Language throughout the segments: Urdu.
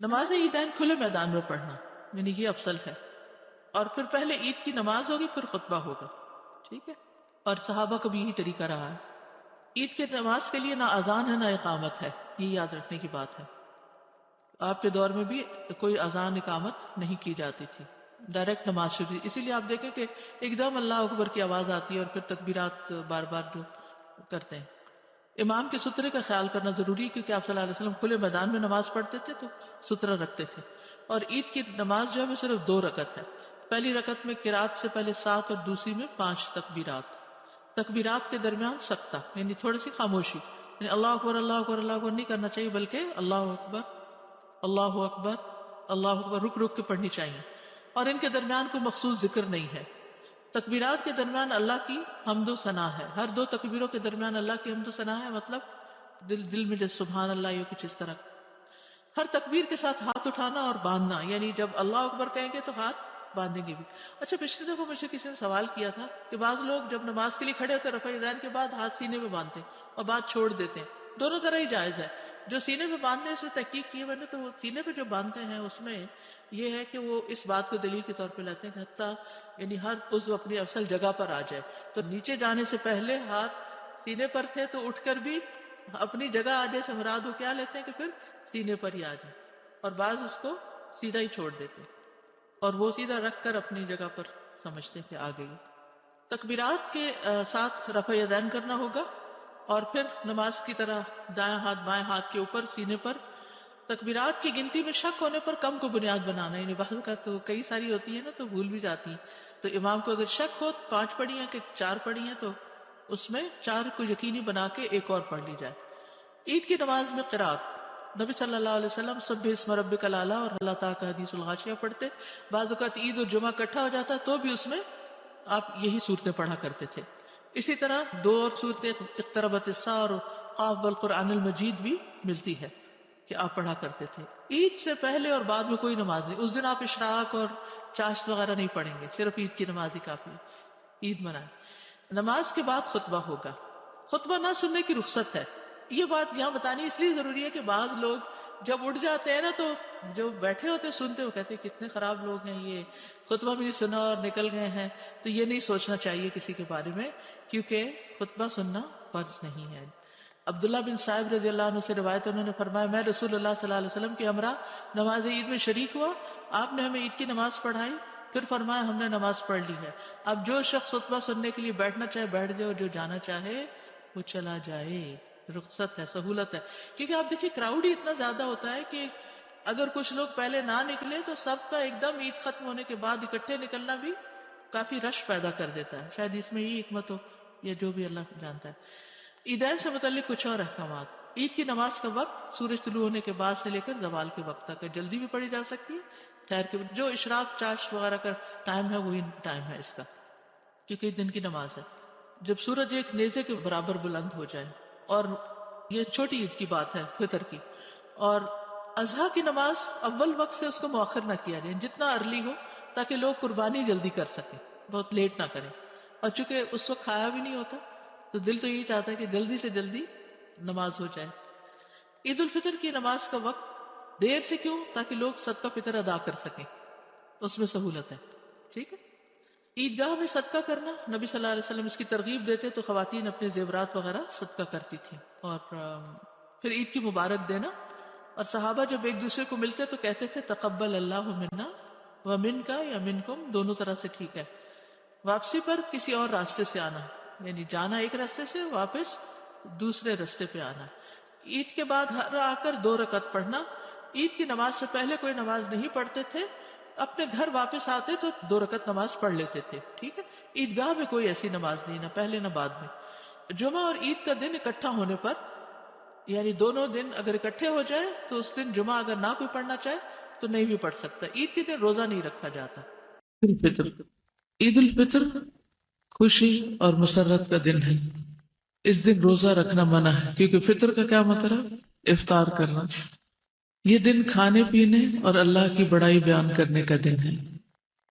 نماز عیدین کھلے میدان میں پڑھنا یعنی یہ افضل ہے، اور پھر پہلے عید کی نماز ہوگی پھر خطبہ ہوگا، ٹھیک ہے، اور صحابہ کا بھی یہی طریقہ رہا ہے۔ عید کی نماز کے لیے نہ اذان ہے نہ اقامت ہے، یہ یاد رکھنے کی بات ہے۔ آپ کے دور میں بھی کوئی اذان اقامت نہیں کی جاتی تھی، ڈائریکٹ نماز شروع، اسی لیے آپ دیکھیں کہ ایک دم اللہ اکبر کی آواز آتی ہے اور پھر تکبیرات بار بار جو کرتے ہیں۔ امام کے سترے کا خیال کرنا ضروری ہے، کیونکہ آپ صلی اللہ علیہ وسلم کھلے میدان میں نماز پڑھتے تھے تو سترہ رکھتے تھے۔ اور عید کی نماز جو ہے وہ صرف 2 رکعت ہے، پہلی رکعت میں قرات سے پہلے 7 اور دوسری میں 5 تکبیرات، تکبیرات کے درمیان سکتہ یعنی تھوڑی سی خاموشی، یعنی اللہ اکبر اللہ اکبر اللہ اکبر نہیں کرنا چاہیے، بلکہ اللہ اکبر اللہ اکبر اللہ اکبر رک رک کے پڑھنی چاہیے، اور ان کے درمیان کوئی مخصوص ذکر نہیں ہے۔ تکبیرات کے درمیان اللہ کی حمد و ثنا ہے، ہر 2 تکبیروں کے درمیان اللہ کی حمد و ثنا ہے، مطلب دل میں جیسے سبحان اللہ یا کچھ اس طرح۔ ہر تکبیر کے ساتھ ہاتھ اٹھانا اور باندھنا، یعنی جب اللہ اکبر کہیں گے تو ہاتھ باندھیں گے بھی۔ اچھا، پچھلی دفعہ مجھے کسی نے سوال کیا تھا کہ بعض لوگ جب نماز کے لیے کھڑے ہوتے رفع یدین کے بعد ہاتھ سینے میں باندھتے ہیں اور بعد چھوڑ دیتے ہیں، دونوں طرح ہی جائز ہے۔ جو سینے میں باندھتے ہیں اس میں تحقیق کی ہے میں نے، تو وہ سینے پہ جو باندھتے ہیں اس میں یہ ہے کہ وہ اس بات کو دلیل کے طور پہ لیتے ہیں کہ حتیٰ یعنی ہر عضو اپنی اصل جگہ پر آ جائے، تو نیچے جانے سے پہلے ہاتھ سینے پر تھے تو اٹھ کر بھی اپنی جگہ آ جائے سے مراد وہ کیا لیتے ہیں کہ پھر سینے پر ہی آ جائے، اور بعض اس کو سیدھا ہی چھوڑ دیتے ہیں اور وہ سیدھا رکھ کر اپنی جگہ پر سمجھتے ہیں کہ آ گئی۔ تکبیرات کے ساتھ رفع یدین کرنا ہوگا، اور پھر نماز کی طرح دائیں ہاتھ بائیں ہاتھ کے اوپر سینے پر۔ تکبیرات کی گنتی میں شک ہونے پر کم کو بنیاد بنانا، یعنی بعض کا تو کئی ساری ہوتی ہے نا تو بھول بھی جاتی ہیں، تو امام کو اگر شک ہو 5 پڑھی ہیں کہ 4 پڑھی ہیں تو اس میں 4 کو یقینی بنا کے ایک اور پڑھ لی جائے۔ عید کی نماز میں قرات، نبی صلی اللہ علیہ وسلم سبح اسم ربک الاعلی اور اللہ تعالیٰ کا حدیث الغاشیہ پڑھتے، بعض اوقات عید اور جمعہ اکٹھا ہو جاتا تو بھی اس میں آپ یہی صورتیں پڑھا کرتے تھے۔ اسی طرح 2 اور صورتیں اقتربت الساعہ اور قاف والقرآن المجید بھی ملتی ہے کہ آپ پڑھا کرتے تھے۔ عید سے پہلے اور بعد میں کوئی نماز نہیں، اس دن آپ اشراق اور چاشت وغیرہ نہیں پڑھیں گے، صرف عید کی نماز ہی کافی ہے، عید منائیں۔ نماز کے بعد خطبہ ہوگا، خطبہ نہ سننے کی رخصت ہے۔ یہ بات یہاں بتانی اس لیے ضروری ہے کہ بعض لوگ جب اٹھ جاتے ہیں نا تو جو بیٹھے ہوتے سنتے وہ کہتے ہیں کتنے خراب لوگ ہیں، یہ خطبہ بھی نہیں سنا اور نکل گئے ہیں، تو یہ نہیں سوچنا چاہیے کسی کے بارے میں، کیونکہ خطبہ سننا فرض نہیں ہے۔ عبداللہ بن صاحب رضی اللہ عنہ سے روایت، انہوں نے فرمایا میں رسول اللہ صلی اللہ علیہ وسلم کے ہمراہ نماز عید میں شریک ہوا، آپ نے ہمیں عید کی نماز پڑھائی، پھر فرمایا ہم نے نماز پڑھ لی ہے، اب جو شخص خطبہ سننے کے لیے بیٹھنا چاہے بیٹھ جائے اور جو جانا چاہے وہ چلا جائے، رخصت ہے، سہولت ہے۔ کیونکہ آپ دیکھیے کراؤڈ ہی اتنا زیادہ ہوتا ہے کہ اگر کچھ لوگ پہلے نہ نکلے تو سب کا ایک دم عید ختم ہونے کے بعد اکٹھے نکلنا بھی کافی رش پیدا کر دیتا ہے، شاید اس میں یہی حکمت ہو یا جو بھی اللہ جانتا ہے۔ عیدین سے متعلق کچھ اور احکامات۔ عید کی نماز کا وقت سورج طلوع ہونے کے بعد سے لے کر زوال کے وقت تک ہے، جلدی بھی پڑھی جا سکتی ہے، ٹھہر کے، جو اشراق چاشت وغیرہ کا ٹائم ہے وہی ٹائم ہے اس کا، کیونکہ دن کی نماز ہے۔ جب سورج ایک نیزے کے برابر بلند ہو جائے، اور یہ چھوٹی عید کی بات ہے فطر کی، اور اضحیٰ کی نماز اول وقت سے اس کو مؤخر نہ کیا جائے، جتنا ارلی ہو تاکہ لوگ قربانی جلدی کر سکیں، بہت لیٹ نہ کریں، اور چونکہ اس وقت کھایا بھی نہیں ہوتا تو دل تو یہی چاہتا ہے کہ جلدی سے جلدی نماز ہو جائے۔ عید الفطر کی نماز کا وقت دیر سے کیوں؟ تاکہ لوگ صدقہ فطر ادا کر سکیں، اس میں سہولت ہے، ٹھیک ہے۔ عیدگاہ میں صدقہ کرنا، نبی صلی اللہ علیہ وسلم اس کی ترغیب دیتے تو خواتین اپنے زیورات وغیرہ صدقہ کرتی تھیں، اور پھر عید کی مبارک دینا، اور صحابہ جب ایک دوسرے کو ملتے تو کہتے تھے تقبل اللہ منا ومنک یا منکم، دونوں طرح سے ٹھیک ہے۔ واپسی پر کسی اور راستے سے آنا، یعنی جانا ایک راستے سے، واپس دوسرے راستے پہ آنا۔ عید کے بعد گھر آ کر 2 رکعت پڑھنا، عید کی نماز سے پہلے کوئی نماز نہیں پڑھتے تھے، اپنے گھر واپس آتے تو 2 رکعت نماز پڑھ لیتے تھے، ٹھیک ہے۔ عیدگاہ میں کوئی ایسی نماز نہیں، نہ پہلے نہ بعد میں۔ جمعہ اور عید کا دن اکٹھا ہونے پر، یعنی دونوں دن اگر اکٹھے ہو جائے تو اس دن جمعہ اگر نہ کوئی پڑھنا چاہے تو نہیں بھی پڑھ سکتا۔ عید کے دن روزہ نہیں رکھا جاتا۔ الفطر، عید الفطر خوشی اور مسرت کا دن ہے، اس دن روزہ رکھنا منع ہے، کیونکہ فطر کا کیا مطلب؟ افطار کرنا۔ یہ دن کھانے پینے اور اللہ کی بڑائی بیان کرنے کا دن ہے۔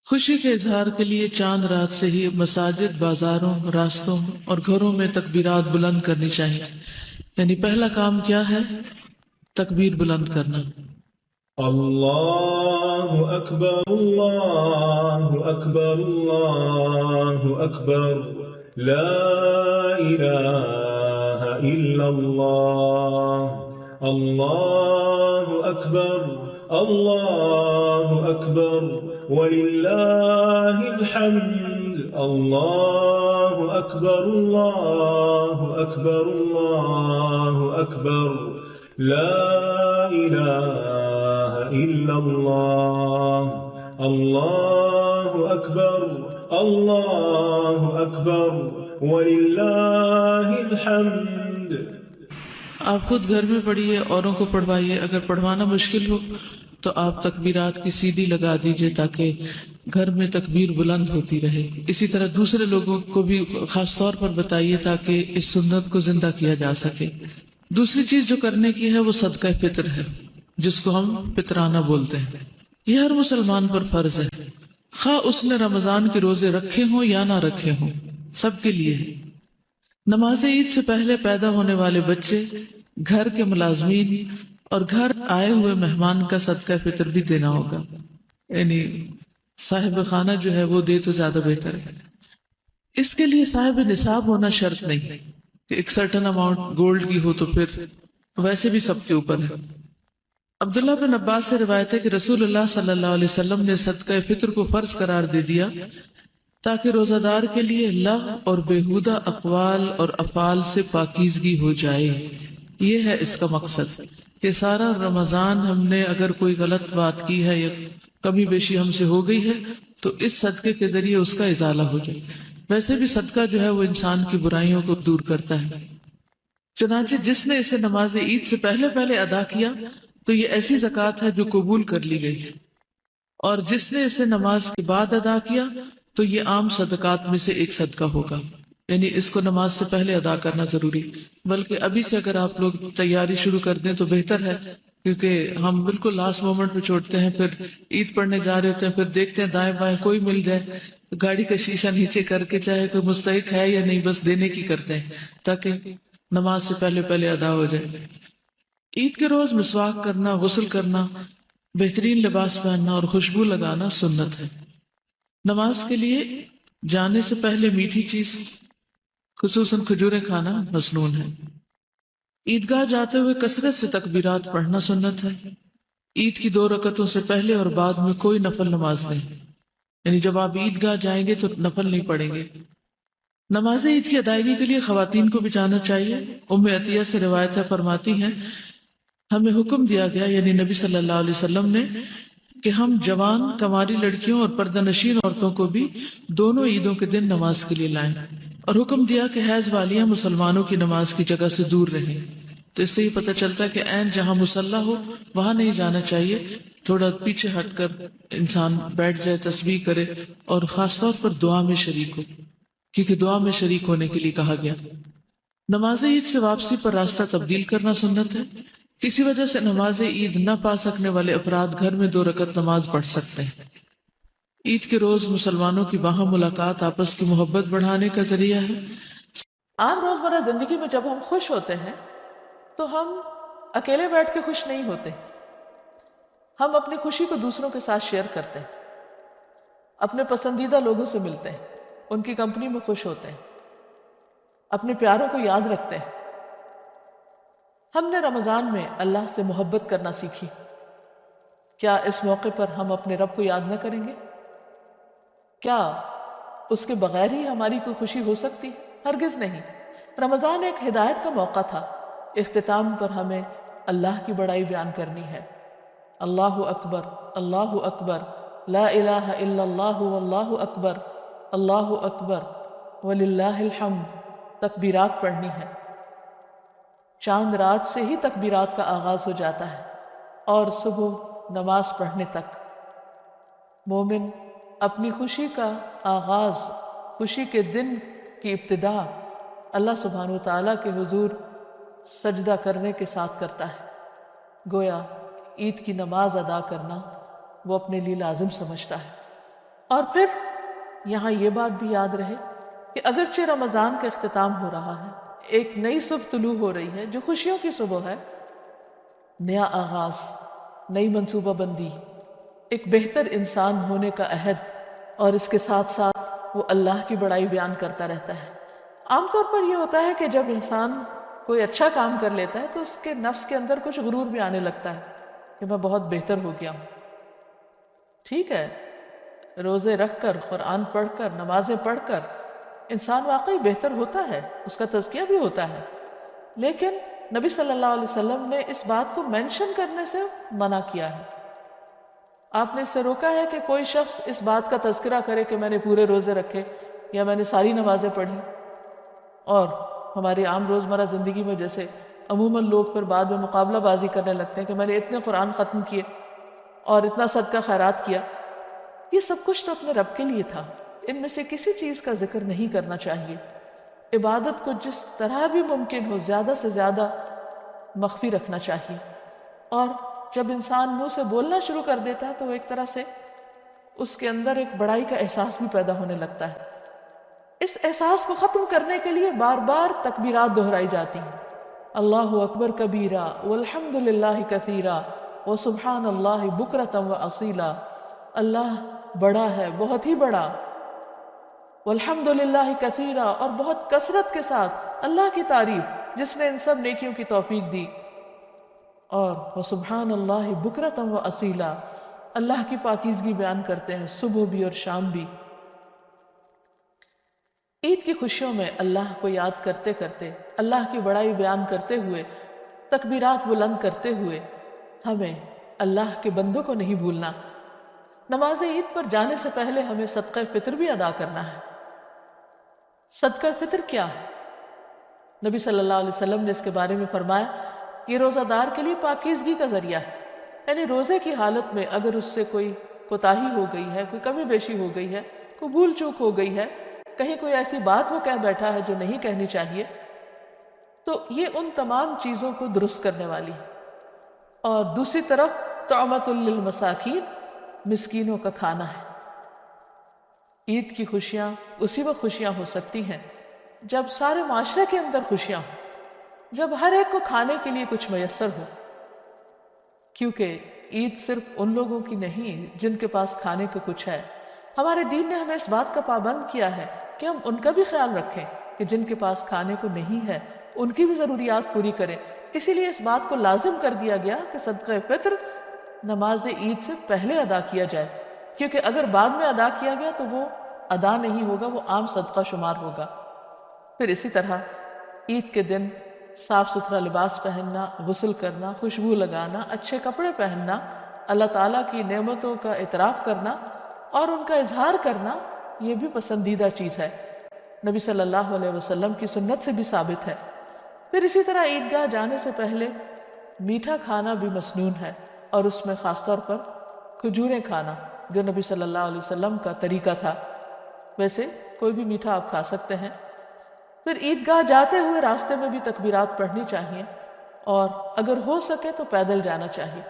خوشی کے اظہار کے لیے چاند رات سے ہی مساجد، بازاروں، راستوں اور گھروں میں تکبیرات بلند کرنی چاہیے، یعنی پہلا کام کیا ہے؟ تکبیر بلند کرنا۔ الله أكبر الله أكبر الله أكبر لا إله إلا الله الله أكبر الله أكبر ولله الحمد الله أكبر الله أكبر الله أكبر لا إله إلا الله الله أكبر الله أكبر ولله الحمد. آپ خود گھر میں پڑھیے، اوروں کو پڑھوائیے. اگر پڑھوانا مشکل ہو تو آپ تکبیرات کی CD لگا دیجئے تاکہ گھر میں تکبیر بلند ہوتی رہے. اسی طرح دوسرے لوگوں کو بھی خاص طور پر بتائیے تاکہ اس سنت کو زندہ کیا جا سکے. دوسری چیز جو کرنے کی ہے وہ صدقہ فطر ہے، جس کو ہم فطرانہ بولتے ہیں. یہ ہر مسلمان پر فرض ہے، خواہ اس نے رمضان کے روزے رکھے ہوں یا نہ رکھے ہوں، سب کے لیے ہے. نماز عید سے پہلے پیدا ہونے والے بچے، گھر کے ملازمین اور گھر آئے ہوئے مہمان کا صدقہ فطر بھی دینا ہوگا. یعنی صاحب خانہ جو ہے وہ دے تو زیادہ بہتر ہے. اس کے لیے صاحب نصاب ہونا شرط نہیں کہ ایک سرٹن اماؤنٹ گولڈ کی ہو، تو پھر ویسے بھی سب کے اوپر ہے. عبداللہ بن عباس سے روایت ہے کہ رسول اللہ صلی اللہ علیہ وسلم نے صدقہ فطر کو فرض قرار دے دیا تاکہ روزہ دار کے لیے لغو اور بیہودہ اقوال اور افعال سے پاکیزگی ہو جائے. یہ ہے اس کا مقصد کہ سارا رمضان ہم نے اگر کوئی غلط بات کی ہے یا کمی بیشی ہم سے ہو گئی ہے تو اس صدقے کے ذریعے اس کا ازالہ ہو جائے. ویسے بھی صدقہ جو ہے وہ انسان کی برائیوں کو دور کرتا ہے. چنانچہ جس نے اسے نماز عید سے پہلے ادا کیا تو یہ ایسی زکوٰۃ ہے جو قبول کر لی گئی، اور جس نے اسے نماز کے بعد ادا کیا تو یہ عام صدقات میں سے ایک صدقہ ہوگا. یعنی اس کو نماز سے پہلے ادا کرنا ضروری، بلکہ ابھی سے اگر آپ لوگ تیاری شروع کر دیں تو بہتر ہے، کیونکہ ہم بالکل لاسٹ مومنٹ پہ چھوڑتے ہیں. پھر عید پڑھنے جا رہے ہوتے ہیں، پھر دیکھتے ہیں دائیں بائیں کوئی مل جائے گاڑی کا شیشہ نیچے کر کے، چاہے کوئی مستحق ہے یا نہیں، بس دینے کی کرتے ہیں تاکہ نماز سے پہلے ادا ہو جائے. عید کے روز مسواک کرنا، غسل کرنا، بہترین لباس پہننا اور خوشبو لگانا سنت ہے. نماز کے لیے جانے سے پہلے میٹھی چیز خصوصاً کھجوریں کھانا مسنون ہے. عیدگاہ جاتے ہوئے کثرت سے تکبیرات پڑھنا سنت ہے. عید کی 2 رکعتوں سے پہلے اور بعد میں کوئی نفل نماز نہیں، یعنی جب آپ عیدگاہ جائیں گے تو نفل نہیں پڑھیں گے. نماز عید کی ادائیگی کے لیے خواتین کو بھی جانا چاہیے. ام عطیہ سے روایت ہے، فرماتی ہیں ہمیں حکم دیا گیا، یعنی نبی صلی اللہ علیہ وسلم نے، کہ ہم جوان کماری لڑکیوں اور پردہ نشین عورتوں کو بھی دونوں عیدوں کے دن نماز کے لیے لائیں، اور حکم دیا کہ حیض والیاں مسلمانوں کی نماز کی جگہ سے دور رہیں. تو اس سے یہ پتہ چلتا ہے کہ عین جہاں مصلی ہو وہاں نہیں جانا چاہیے، تھوڑا پیچھے ہٹ کر انسان بیٹھ جائے، تسبیح کرے اور خاص طور پر دعا میں شریک ہو، کیونکہ دعا میں شریک ہونے کے لیے کہا گیا. نماز عید سے واپسی پر راستہ تبدیل کرنا سنت ہے. کسی وجہ سے نماز عید نہ پا سکنے والے افراد گھر میں 2 رکعت نماز پڑھ سکتے ہیں. عید کے روز مسلمانوں کی باہم ملاقات آپس کی محبت بڑھانے کا ذریعہ ہے. عام روزمرہ زندگی میں جب ہم خوش ہوتے ہیں تو ہم اکیلے بیٹھ کے خوش نہیں ہوتے، ہم اپنی خوشی کو دوسروں کے ساتھ شیئر کرتے ہیں، اپنے پسندیدہ لوگوں سے ملتے ہیں، ان کی کمپنی میں خوش ہوتے ہیں، اپنے پیاروں کو یاد رکھتے ہیں. ہم نے رمضان میں اللہ سے محبت کرنا سیکھی. کیا اس موقع پر ہم اپنے رب کو یاد نہ کریں گے؟ کیا اس کے بغیر ہی ہماری کوئی خوشی ہو سکتی؟ ہرگز نہیں. رمضان ایک ہدایت کا موقع تھا. اختتام پر ہمیں اللہ کی بڑائی بیان کرنی ہے. اللہ اکبر، اللہ اکبر، لا الہ الا اللہ واللہ اکبر، اللہ اکبر وللہ الحمد. تکبیرات پڑھنی ہے. چاند رات سے ہی تکبیرات کا آغاز ہو جاتا ہے اور صبح نماز پڑھنے تک. مومن اپنی خوشی کا آغاز، خوشی کے دن کی ابتدا اللہ سبحانہ وتعالیٰ کے حضور سجدہ کرنے کے ساتھ کرتا ہے. گویا عید کی نماز ادا کرنا وہ اپنے لیے لازم سمجھتا ہے. اور پھر یہاں یہ بات بھی یاد رہے کہ اگرچہ رمضان کا اختتام ہو رہا ہے، ایک نئی صبح طلوع ہو رہی ہے جو خوشیوں کی صبح ہے، نیا آغاز. نئی منصوبہ بندی، ایک بہتر انسان ہونے کا عہد، اور اس کے ساتھ ساتھ وہ اللہ کی بڑائی بیان کرتا رہتا ہے۔ عام طور پر یہ ہوتا ہے کہ جب انسان کوئی اچھا کام کر لیتا ہے تو اس کے نفس کے اندر کچھ غرور بھی آنے لگتا ہے کہ میں بہت بہتر ہو گیا ہوں۔ ٹھیک ہے، روزے رکھ کر، قرآن پڑھ کر، نمازیں پڑھ کر انسان واقعی بہتر ہوتا ہے، اس کا تزکیہ بھی ہوتا ہے، لیکن نبی صلی اللہ علیہ وسلم نے اس بات کو مینشن کرنے سے منع کیا ہے۔ آپ نے اس سے روکا ہے کہ کوئی شخص اس بات کا تذکرہ کرے کہ میں نے پورے روزے رکھے یا میں نے ساری نمازیں پڑھی۔ اور ہماری عام روزمرہ زندگی میں جیسے عموماً لوگ پھر بعد میں مقابلہ بازی کرنے لگتے ہیں کہ میں نے اتنے قرآن ختم کیے اور اتنا صدقہ خیرات کیا، یہ سب کچھ تو اپنے رب کے لیے تھا، ان میں سے کسی چیز کا ذکر نہیں کرنا چاہیے۔ عبادت کو جس طرح بھی ممکن ہو زیادہ سے زیادہ مخفی رکھنا چاہیے، اور جب انسان منہ سے بولنا شروع کر دیتا ہے تو وہ ایک طرح سے اس کے اندر ایک بڑائی کا احساس بھی پیدا ہونے لگتا ہے۔ اس احساس کو ختم کرنے کے لیے بار بار تکبیرات دہرائی جاتی ہیں، اللہ اکبر کبیرہ والحمد للہ کثیرہ وسبحان اللہ بکرۃ واصیلا، اللہ بڑا ہے، بہت ہی بڑا، والحمد للہ کثیرہ، اور بہت کثرت کے ساتھ اللہ کی تعریف جس نے ان سب نیکیوں کی توفیق دی، اور وسبحان اللہ بکرۃ واصیلا، اللہ کی پاکیزگی بیان کرتے ہیں صبح بھی اور شام بھی۔ عید کی خوشیوں میں اللہ کو یاد کرتے کرتے، اللہ کی بڑائی بیان کرتے ہوئے، تکبیرات بلند کرتے ہوئے ہمیں اللہ کے بندوں کو نہیں بھولنا۔ نماز عید پر جانے سے پہلے ہمیں صدقہ فطر بھی ادا کرنا ہے۔ صدقہ فطر کیا ہے؟ نبی صلی اللہ علیہ وسلم نے اس کے بارے میں فرمایا، یہ روزہ دار کے لیے پاکیزگی کا ذریعہ ہے، یعنی روزے کی حالت میں اگر اس سے کوئی کوتاہی ہو گئی ہے، کوئی کمی بیشی ہو گئی ہے، کوئی بھول چوک ہو گئی ہے، کہیں کوئی ایسی بات وہ کہہ بیٹھا ہے جو نہیں کہنی چاہیے، تو یہ ان تمام چیزوں کو درست کرنے والی ہے۔ اور دوسری طرف طعمۃ للمساکین، مسکینوں کا کھانا ہے۔ عید کی خوشیاں اسی وقت خوشیاں ہو سکتی ہیں جب سارے معاشرے کے اندر خوشیاں ہوں، جب ہر ایک کو کھانے کے لیے کچھ میسر ہو، کیونکہ عید صرف ان لوگوں کی نہیں جن کے پاس کھانے کو کچھ ہے۔ ہمارے دین نے ہمیں اس بات کا پابند کیا ہے کہ ہم ان کا بھی خیال رکھیں کہ جن کے پاس کھانے کو نہیں ہے ان کی بھی ضروریات پوری کریں۔ اسی لیے اس بات کو لازم کر دیا گیا کہ صدقہ فطر نماز عید سے پہلے ادا کیا جائے، کیونکہ اگر بعد میں ادا کیا گیا تو وہ ادا نہیں ہوگا، وہ عام صدقہ شمار ہوگا۔ پھر اسی طرح عید کے دن صاف ستھرا لباس پہننا، غسل کرنا، خوشبو لگانا، اچھے کپڑے پہننا، اللہ تعالیٰ کی نعمتوں کا اعتراف کرنا اور ان کا اظہار کرنا، یہ بھی پسندیدہ چیز ہے، نبی صلی اللہ علیہ وسلم کی سنت سے بھی ثابت ہے۔ پھر اسی طرح عیدگاہ جانے سے پہلے میٹھا کھانا بھی مسنون ہے، اور اس میں خاص طور پر کھجوریں کھانا جو نبی صلی اللہ علیہ وسلم کا طریقہ تھا۔ ویسے کوئی بھی میٹھا آپ کھا سکتے ہیں۔ پھر عیدگاہ جاتے ہوئے راستے میں بھی تکبیرات پڑھنی چاہیے، اور اگر ہو سکے تو پیدل جانا چاہیے،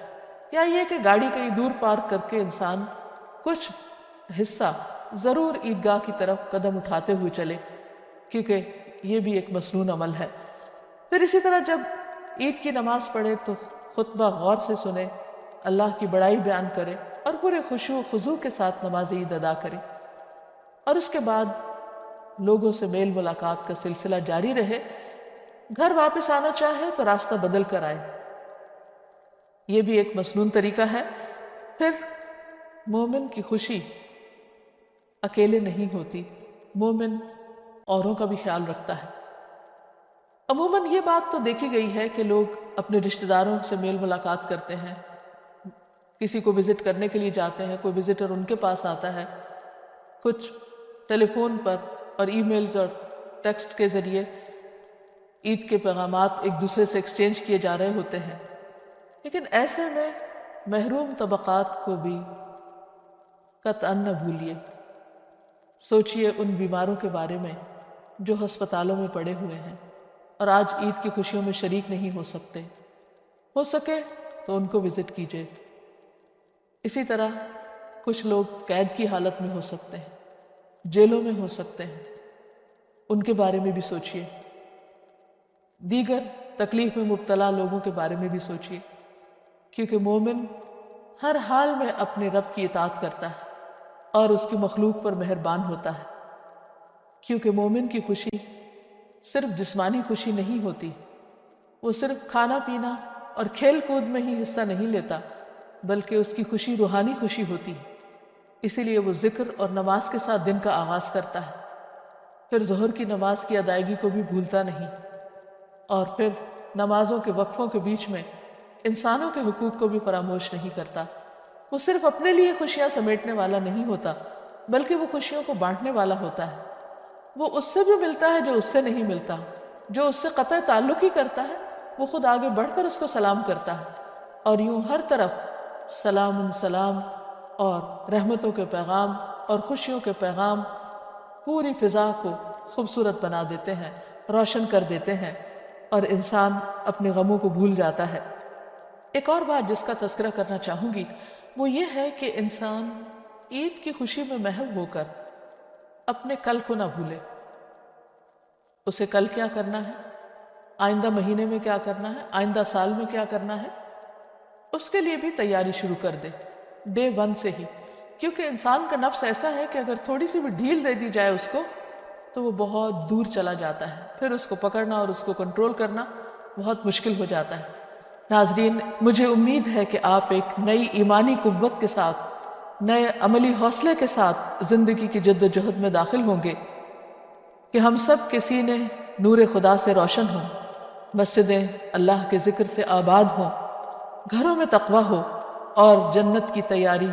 یا یہ کہ گاڑی کہیں دور پارک کر کے انسان کچھ حصہ ضرور عیدگاہ کی طرف قدم اٹھاتے ہوئے چلے، کیونکہ یہ بھی ایک مسنون عمل ہے۔ پھر اسی طرح جب عید کی نماز پڑھے تو خطبہ غور سے سنے، اللہ کی بڑائی بیان کرے اور پورے خشوع و خضوع کے ساتھ نماز عید ادا کرے، اور اس کے بعد لوگوں سے میل ملاقات کا سلسلہ جاری رہے۔ گھر واپس آنا چاہے تو راستہ بدل کر آئے، یہ بھی ایک مسنون طریقہ ہے۔ پھر مومن کی خوشی اکیلے نہیں ہوتی، مومن اوروں کا بھی خیال رکھتا ہے۔ عموماً یہ بات تو دیکھی گئی ہے کہ لوگ اپنے رشتہ داروں سے میل ملاقات کرتے ہیں، کسی کو وزٹ کرنے کے لیے جاتے ہیں، کوئی وزٹر ان کے پاس آتا ہے، کچھ ٹیلی فون پر اور ای میلز اور ٹیکسٹ کے ذریعے عید کے پیغامات ایک دوسرے سے ایکسچینج کیے جا رہے ہوتے ہیں۔ لیکن ایسے میں محروم طبقات کو بھی قطعاً نہ بھولیے، سوچئے ان بیماروں کے بارے میں جو ہسپتالوں میں پڑے ہوئے ہیں اور آج عید کی خوشیوں میں شریک نہیں ہو سکتے، ہو سکے تو ان کو وزٹ کیجیے۔ اسی طرح کچھ لوگ قید کی حالت میں ہو سکتے ہیں، جیلوں میں ہو سکتے ہیں، ان کے بارے میں بھی سوچئے۔ دیگر تکلیف میں مبتلا لوگوں کے بارے میں بھی سوچئے۔ کیونکہ مومن ہر حال میں اپنے رب کی اطاعت کرتا ہے اور اس کی مخلوق پر مہربان ہوتا ہے، کیونکہ مومن کی خوشی صرف جسمانی خوشی نہیں ہوتی، وہ صرف کھانا پینا اور کھیل کود میں ہی حصہ نہیں لیتا، بلکہ اس کی خوشی روحانی خوشی ہوتی ہے۔ اسی لیے وہ ذکر اور نماز کے ساتھ دن کا آغاز کرتا ہے، پھر ظہر کی نماز کی ادائیگی کو بھی بھولتا نہیں، اور پھر نمازوں کے وقفوں کے بیچ میں انسانوں کے حقوق کو بھی فراموش نہیں کرتا۔ وہ صرف اپنے لیے خوشیاں سمیٹنے والا نہیں ہوتا، بلکہ وہ خوشیوں کو بانٹنے والا ہوتا ہے۔ وہ اس سے بھی ملتا ہے جو اس سے نہیں ملتا، جو اس سے قطع تعلق ہی کرتا ہے وہ خود آگے بڑھ کر اس کو سلام کرتا ہے، اور یوں ہر طرف سلام سلام اور رحمتوں کے پیغام اور خوشیوں کے پیغام پوری فضا کو خوبصورت بنا دیتے ہیں، روشن کر دیتے ہیں، اور انسان اپنے غموں کو بھول جاتا ہے۔ ایک اور بات جس کا تذکرہ کرنا چاہوں گی وہ یہ ہے کہ انسان عید کی خوشی میں محو ہو کر اپنے کل کو نہ بھولے۔ اسے کل کیا کرنا ہے، آئندہ مہینے میں کیا کرنا ہے، آئندہ سال میں کیا کرنا ہے، اس کے لیے بھی تیاری شروع کر دے ڈے 1 سے ہی، کیونکہ انسان کا نفس ایسا ہے کہ اگر تھوڑی سی بھی ڈھیل دے دی جائے اس کو تو وہ بہت دور چلا جاتا ہے، پھر اس کو پکڑنا اور اس کو کنٹرول کرنا بہت مشکل ہو جاتا ہے۔ ناظرین، مجھے امید ہے کہ آپ ایک نئی ایمانی قوت کے ساتھ، نئے عملی حوصلے کے ساتھ زندگی کی جد و جہد میں داخل ہوں گے، کہ ہم سب کے سینے نور خدا سے روشن ہوں، مسجدیں اللہ کے ذکر سے آباد ہوں، گھروں میں تقویٰ ہو، اور جنت کی تیاری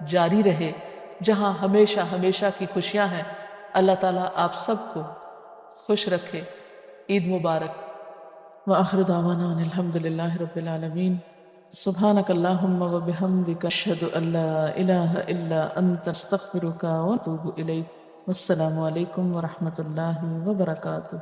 جاری رہے جہاں ہمیشہ ہمیشہ کی خوشیاں ہیں۔ اللہ تعالیٰ آپ سب کو خوش رکھے۔ عید مبارک۔ وآخر دعوانا ان الحمد للہ رب العالمین۔ سبحانک اللہم وبحمدک، اشہد ان لا الہ الا انت، استغفرک واتوب الیک۔ والسلام علیکم ورحمۃ اللہ وبرکاتہ۔